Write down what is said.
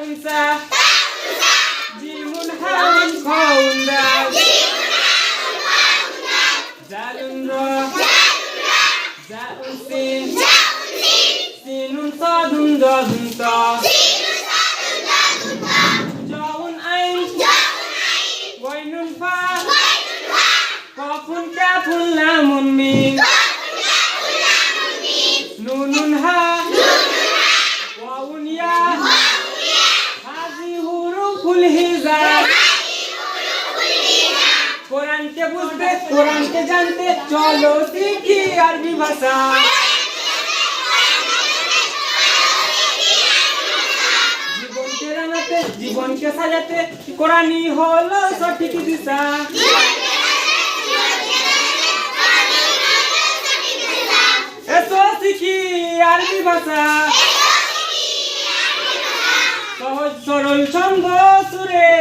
unsa jimun haun khaunda zalun ra zaun sin sinun sadun dadun ta jaun ain wainun fa kafun kafun lamun mim nunun ha waun ya hazi huruful hiza কোরআন কে বুঝতে কোরআন কে জানতে চলো শিখি আরবি ভাষা জীবনকে রাঙাতে জীবনকে সাজাতে কোরআনই হলো সঠিক দিশা এসো শিখি আরবি ভাষা সহজ সরল ছন্দ সুরে